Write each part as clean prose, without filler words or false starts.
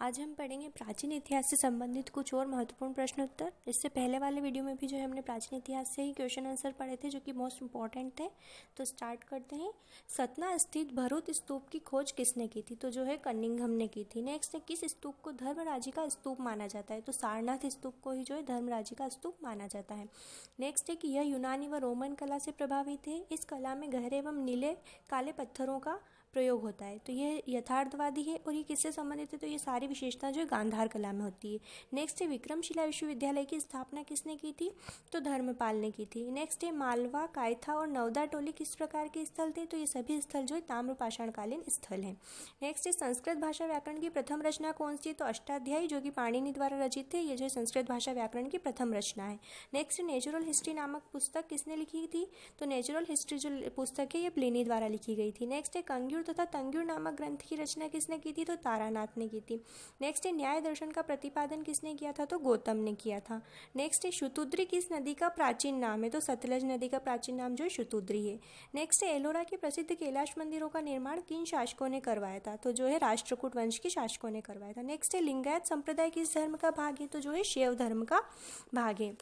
आज हम पढ़ेंगे प्राचीन इतिहास से संबंधित कुछ और महत्वपूर्ण प्रश्न उत्तर। इससे पहले वाले वीडियो में भी जो है हमने प्राचीन इतिहास से ही क्वेश्चन आंसर पढ़े थे जो कि मोस्ट इंपॉर्टेंट थे। तो स्टार्ट करते हैं। सतना स्थित भरूच स्तूप की खोज किसने की थी? तो जो है कनिंघम ने की थी। नेक्स्ट है, किस स्तूप को धर्मराजी का स्तूप माना जाता है? तो सारनाथ स्तूप को ही जो है धर्मराजी का स्तूप माना जाता है। नेक्स्ट है कि यह यूनानी व रोमन कला से प्रभावित है। इस कला में गहरे एवं नीले काले पत्थरों का प्रयोग होता है। तो यह यथार्थवादी है और ये किससे संबंधित है? तो ये सारी विशेषता जो है गांधार कला में होती है। नेक्स्ट है, विक्रमशिला विश्वविद्यालय की स्थापना किसने की थी? तो धर्मपाल ने की थी। नेक्स्ट है, मालवा, कायथा और नवदा टोली किस प्रकार के स्थल थे? तो ये सभी स्थल जो है ताम्रपाषाणकालीन स्थल हैं। नेक्स्ट है, संस्कृत भाषा व्याकरण की प्रथम रचना कौन सी है? तो अष्टाध्यायी जो कि पाणिनि द्वारा रचित थे। ये जो संस्कृत भाषा व्याकरण की प्रथम रचना है। नेक्स्ट, नेचुरल हिस्ट्री नामक पुस्तक किसने लिखी थी? तो नेचुरल हिस्ट्री जो पुस्तक है ये प्लिनी द्वारा लिखी गई थी। नेक्स्ट है, कंग्यूर तथा तंग्यूर नामक ग्रंथ की रचना किसने की थी? तो तारानाथ ने की थी। नेक्स्ट है, न्याय दर्शन का प्रतिपादन किसने किया था? तो गौतम ने किया था। नेक्स्ट है, शुतुद्री किस नदी का प्राचीन नाम है? तो सतलज नदी का प्राचीन नाम जो है शुतुद्री है। नेक्स्ट है, एलोरा के प्रसिद्ध कैलाश मंदिरों का निर्माण किन शासकों ने करवाया था? तो जो है राष्ट्रकूट वंश के शासकों ने करवाया था। नेक्स्ट है, लिंगायत संप्रदाय किस धर्म का भाग है? तो जो है शैव धर्म का भाग है।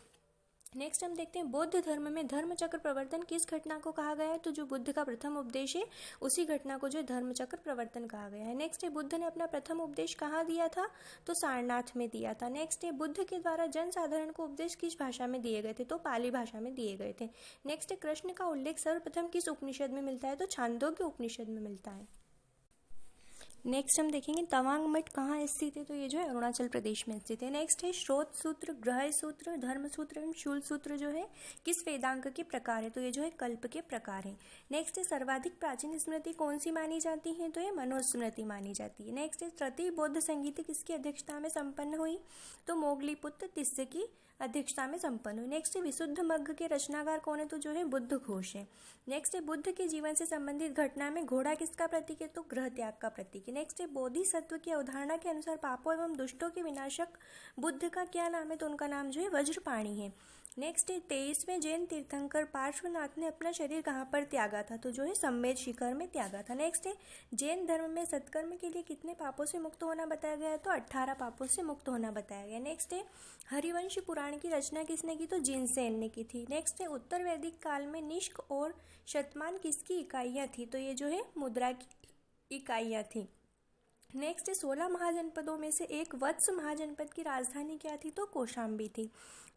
नेक्स्ट हम देखते हैं, बौद्ध धर्म में धर्मचक्र प्रवर्तन किस घटना को कहा गया है? तो जो बुद्ध का प्रथम उपदेश है उसी घटना को जो है धर्मचक्र प्रवर्तन कहा गया है। नेक्स्ट है, बुद्ध ने अपना प्रथम उपदेश कहाँ दिया था? तो सारनाथ में दिया था। नेक्स्ट है, बुद्ध के द्वारा जनसाधारण को उपदेश किस भाषा में दिए गए थे? तो पाली भाषा में दिए गए थे। नेक्स्ट है, कृष्ण का उल्लेख सर्वप्रथम किस उपनिषद में मिलता है? तो छांदोग्य उपनिषद में मिलता है। नेक्स्ट हम देखेंगे, तवांग मठ कहाँ स्थित है? तो ये जो है अरुणाचल प्रदेश में स्थित है। नेक्स्ट है, श्रोत सूत्र, ग्रह सूत्र, धर्म सूत्र एवं शूल सूत्र जो है किस वेदांग के प्रकार है? तो ये जो है कल्प के प्रकार है। नेक्स्ट है, सर्वाधिक प्राचीन स्मृति कौन सी मानी जाती है? तो ये मनुस्मृति मानी जाती है। नेक्स्ट है, तृतीय बौद्ध संगीति किसकी अध्यक्षता में संपन्न हुई? तो मोगलीपुत्र तिस्से की अध्यक्षता में संपन्न हुई। नेक्स्ट है, विशुद्ध मग्ग के रचनाकार कौन है? तो जो है बुद्ध घोष है। नेक्स्ट है, बुद्ध के जीवन से संबंधित घटना में घोड़ा किसका प्रतीक है? तो गृह त्याग का प्रतीक है। नेक्स्ट है, बोधिसत्व की अवधारणा के अनुसार पापों एवं दुष्टों के विनाशक बुद्ध का क्या नाम है? तो उनका नाम जो है वज्रपाणि है। नेक्स्ट है, 23वें जैन तीर्थंकर पार्श्वनाथ ने अपना शरीर कहाँ पर त्यागा था? तो जो है सम्मेद शिखर में त्यागा था। नेक्स्ट है, जैन धर्म में सत्कर्म के लिए कितने पापों से मुक्त होना बताया गया है? तो 18 पापों से मुक्त होना बताया गया। नेक्स्ट है, हरिवंश पुराण की रचना किसने की? तो जिनसेन ने की थी। नेक्स्ट है, उत्तर वैदिक काल में निष्क और शतमान किसकी इकाइयाँ थी? तो ये जो है मुद्रा की इकाइयाँ थी। नेक्स्ट है, 16 महाजनपदों में से एक वत्स महाजनपद की राजधानी क्या थी? तो कौशाम्बी थी।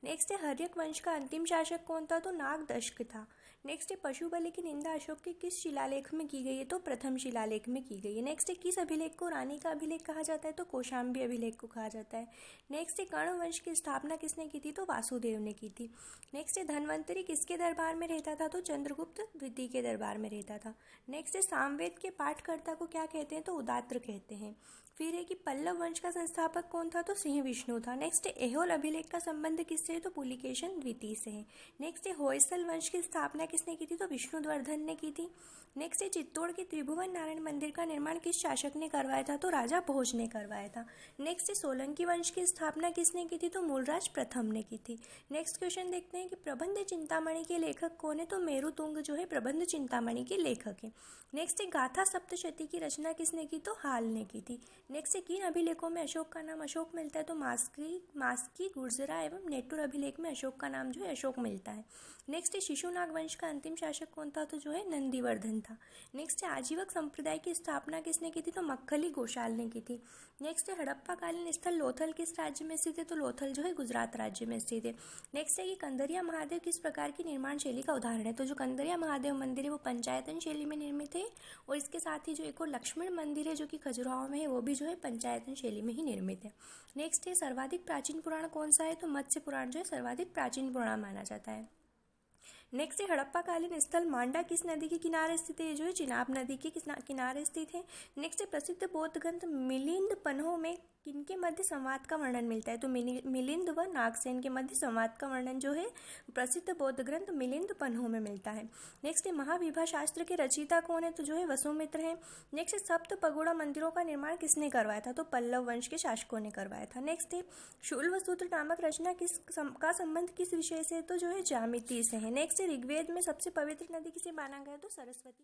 नेक्स्ट है, हर्यक वंश का अंतिम शासक कौन था? तो नागदशक था। नेक्स्ट है, पशु बलि की निंदा अशोक के किस शिलालेख में की गई है? तो प्रथम शिलालेख में की गई है। नेक्स्ट है, किस अभिलेख को रानी का अभिलेख कहा जाता है? तो कौशाम्बी अभिलेख को कहा जाता है। नेक्स्ट है, कर्ण वंश की स्थापना किसने की थी? तो वासुदेव ने की थी। नेक्स्ट है, धन्वंतरी किसके दरबार में रहता था? तो चंद्रगुप्त द्वितीय के दरबार में रहता था। नेक्स्ट है, सामवेद के पाठकर्ता को क्या कहते हैं? तो उदात्र कहते हैं। फिर है कि पल्लव वंश का संस्थापक कौन था? तो सिंह विष्णु था। नेक्स्ट है, एहोल अभिलेख का संबंध किससे है? तो पुलिकेशन द्वितीय से है। नेक्स्ट है, होयसल वंश की स्थापना किसने की थी? तो विष्णुवर्धन ने की थी। नेक्स्ट है, चित्तौड़ के त्रिभुवन नारायण मंदिर का निर्माण किस शासक ने करवाया था? तो राजा भोज ने करवाया था। नेक्स्ट है, सोलंकी वंश की स्थापना किसने की थी? तो मूलराज प्रथम ने की थी। नेक्स्ट क्वेश्चन देखते हैं कि प्रबंध चिंतामणि के लेखक कौन है? तो मेरुतुंग जो है प्रबंध चिंतामणि के लेखक है। नेक्स्ट है, गाथा सप्तशती की रचना किसने की? तो हाल ने की थी। नेक्स्ट है, किन अभिलेखों में अशोक का नाम अशोक मिलता है? तो मास्की, गुर्जरा एवं नेटुर अभिलेख में अशोक का नाम जो है अशोक मिलता है। नेक्स्ट है, शिशुनाग वंश का अंतिम शासक कौन था? तो जो है नंदीवर्धन था। नेक्स्ट है, आजीवक संप्रदाय की स्थापना किसने की थी? तो मक्खली गोशाल ने की थी। नेक्स्ट है, हड़प्पा कालीन स्थल लोथल किस राज्य में स्थित है? तो लोथल जो है गुजरात राज्य में स्थित है। नेक्स्ट है कि कंदरिया महादेव किस प्रकार की निर्माण शैली का उदाहरण है? तो जो कंदरिया महादेव मंदिर है वो पंचायतन शैली में निर्मित है और इसके साथ ही जो एक और लक्ष्मण मंदिर है जो कि खजुराहो में है वो भी जो है पंचायतन शैली में ही निर्मित है। नेक्स्ट है, सर्वाधिक प्राचीन पुराण कौन सा है? तो मत्स्य पुराण जो है सर्वाधिक प्राचीन पुराण माना जाता है। नेक्स्ट है, हड़प्पा कालीन स्थल मांडा किस नदी के किनारे स्थित है? जो है चिनाब नदी के किनारे स्थित है। नेक्स्ट है, प्रसिद्ध बौद्ध ग्रंथ मिलिंद पन्हों में किनके मध्य संवाद का वर्णन मिलता है? तो मिलिंद व नागसेन के मध्य संवाद का वर्णन जो है प्रसिद्ध बौद्ध ग्रंथ मिलिंद पन्हों में मिलता है। नेक्स्ट है, महाविभा शास्त्र के रचयिता कौन है? तो जो है वसुमित्र है। नेक्स्ट है, सप्त पगोड़ा मंदिरों का निर्माण किसने करवाया था? तो पल्लव वंश के शासकों ने करवाया था। नेक्स्ट है, शूल सूत्र नामक रचना का संबंध किस विषय से? तो जो है ज्यामिति से है। नेक्स्ट है, ऋग्वेद में सबसे पवित्र नदी किसे माना गया? तो सरस्वती।